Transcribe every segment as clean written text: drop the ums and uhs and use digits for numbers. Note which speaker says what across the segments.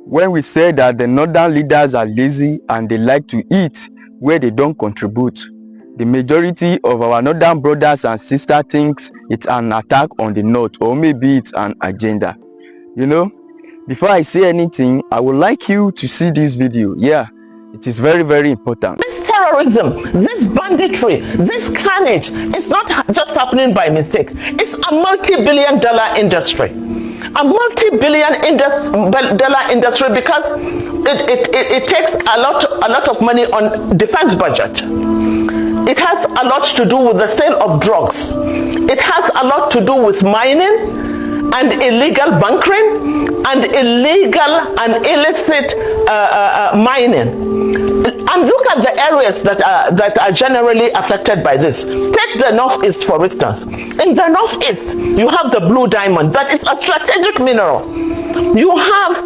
Speaker 1: when we say that the northern leaders are lazy and they like to eat where they don't contribute, the majority of our northern brothers and sisters thinks it's an attack on the north, or maybe it's an agenda. You know, before I say anything, I would like you to see this video. Yeah, it is very, very important.
Speaker 2: This terrorism, this banditry, this carnage is not just happening by mistake. It's a multi-billion-dollar industry. A multi-billion dollar industry because it takes a lot of money on defense budget. It has a lot to do with the sale of drugs. It has a lot to do with mining and illegal bunkering and illegal and illicit mining. And look at the areas that are generally affected by this. Take the Northeast, for instance. In the Northeast, you have the blue diamond. That is a strategic mineral. You have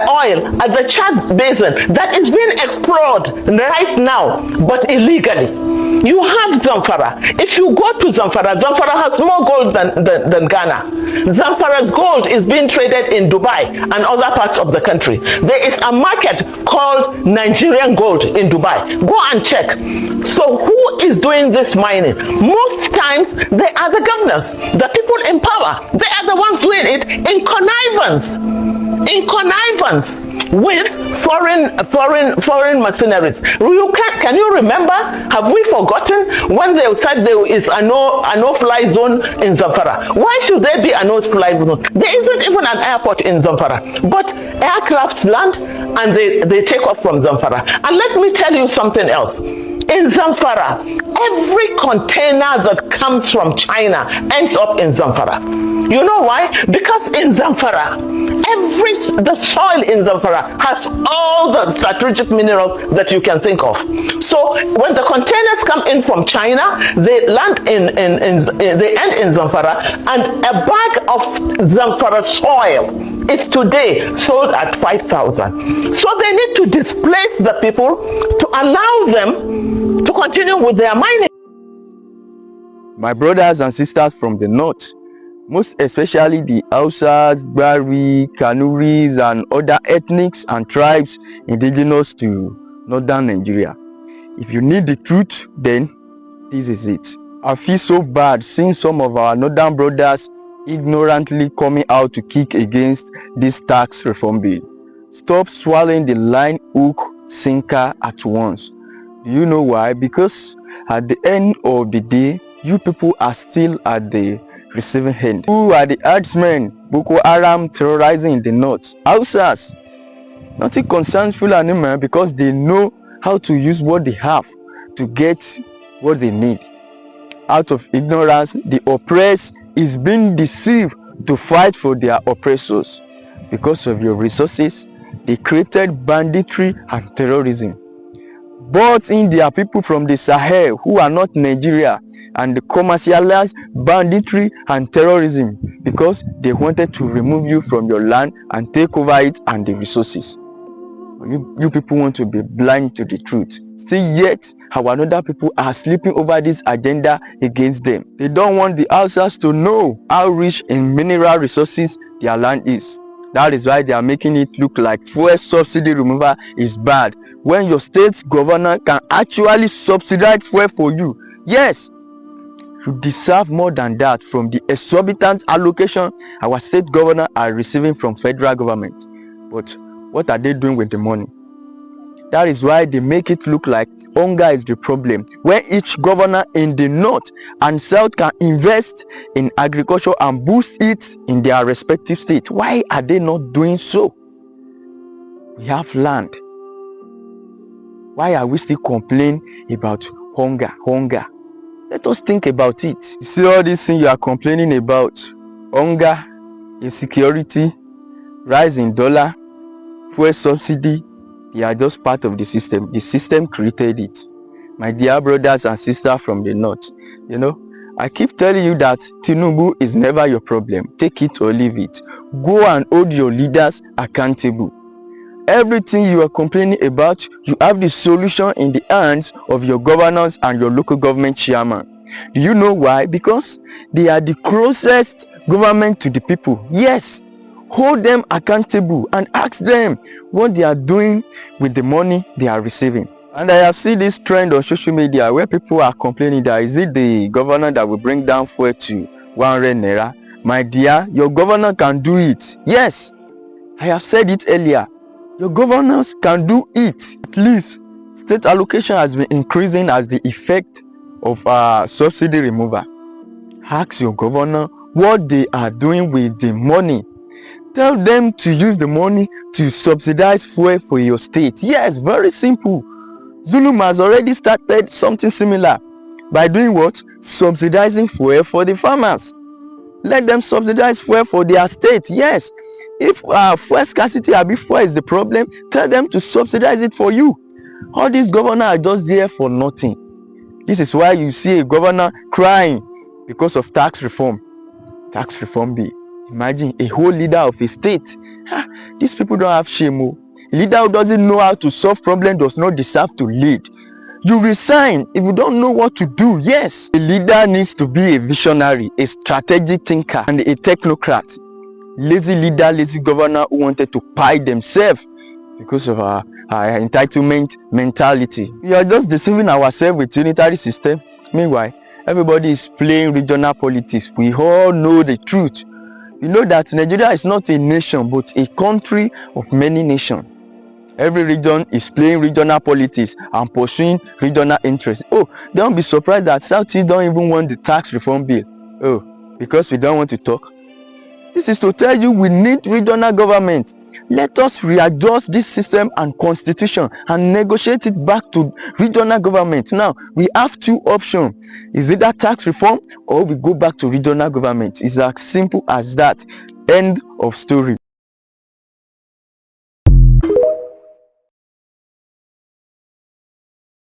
Speaker 2: oil at the Chad Basin that is being explored right now, but illegally. You have Zamfara. If you go to Zamfara, Zamfara has more gold than Ghana. Zamfara's gold is being traded in Dubai and other parts of the country. There is a market called Nigerian gold in Dubai. Go and check. So who is doing this mining? Most times they are the governors, the people in power. They are the ones doing it in connivance. In connivance with foreign mercenaries. Can you remember? Have we forgotten when they said there is a no-fly zone in Zamfara? Why should there be a no-fly zone? There isn't even an airport in Zamfara, but aircrafts land and they take off from Zamfara. And let me tell you something else. In Zamfara, every container that comes from China ends up in Zamfara. You know why? Because in Zamfara, the soil in Zamfara has all the strategic minerals that you can think of. So when the containers come in from China, they land they end in Zamfara, and a bag of Zamfara soil is today sold at 5,000. So they need to displace the people to allow them to continue with their mining.
Speaker 1: My brothers and sisters from the north, most especially the Hausas, Bari, Kanuris, and other ethnics and tribes indigenous to northern Nigeria. If you need the truth, then this is it. I feel so bad seeing some of our northern brothers ignorantly coming out to kick against this tax reform bill. Stop swallowing the line, hook, sinker at once. Do you know why? Because at the end of the day, you people are still at the receiving end. Who are the herdsmen? Boko Haram terrorizing in the north. Hausas, nothing concerns Fulani man because they know how to use what they have to get what they need. Out of ignorance, the oppressed is being deceived to fight for their oppressors. Because of your resources, they created banditry and terrorism. But in there are people from the Sahel who are not Nigeria, and they commercialized banditry and terrorism because they wanted to remove you from your land and take over it and the resources. You people want to be blind to the truth. Still yet, our other people are sleeping over this agenda against them. They don't want the Hausas to know how rich in mineral resources their land is. That is why they are making it look like fuel subsidy removal is bad, when your state's governor can actually subsidize fuel for you. Yes, you deserve more than that from the exorbitant allocation our state governor are receiving from federal government. But what are they doing with the money? That is why they make it look like hunger is the problem, when each governor in the north and south can invest in agriculture and boost it in their respective states. Why are they not doing so? We have land. Why are we still complaining about hunger? Let us think about it. You see all these things you are complaining about: hunger, insecurity, rise in dollar, fuel subsidy. They are just part of the system. The system created it. My dear brothers and sisters from the north, you know, I keep telling you that Tinubu is never your problem. Take it or leave it. Go and hold your leaders accountable. Everything you are complaining about, you have the solution in the hands of your governors and your local government chairman. Do you know why? Because they are the closest government to the people. Yes, hold them accountable and ask them what they are doing with the money they are receiving. And I have seen this trend on social media where people are complaining that is it the governor that will bring down fuel to 100 naira? My dear, your governor can do it. Yes, I have said it earlier. Your governors can do it. At least state allocation has been increasing as the effect of subsidy removal. Ask your governor what they are doing with the money. Tell them to use the money to subsidize fuel for your state. Yes, very simple. Zulum has already started something similar by doing what? Subsidizing fuel for the farmers. Let them subsidize fuel for their state. Yes, if fuel scarcity or fuel is the problem, tell them to subsidize it for you. All these governors are just there for nothing. This is why you see a governor crying because of tax reform. Tax reform bill. Imagine a whole leader of a state. These people don't have shame. A leader who doesn't know how to solve problems does not deserve to lead. You resign if you don't know what to do. Yes, a leader needs to be a visionary, a strategic thinker, and a technocrat. Lazy leader, lazy governor who wanted to pie themselves because of our entitlement mentality. We are just deceiving ourselves with unitary system. Meanwhile, everybody is playing regional politics. We all know the truth. We know that Nigeria is not a nation but a country of many nations. Every region is playing regional politics and pursuing regional interests. Oh, don't be surprised that Southeast don't even want the tax reform bill. Oh, because we don't want to talk. This is to tell you we need regional government. Let us readjust this system and constitution and negotiate it back to regional government. Now, we have two options. Is it that tax reform or we go back to regional government? It's as simple as that. End of story.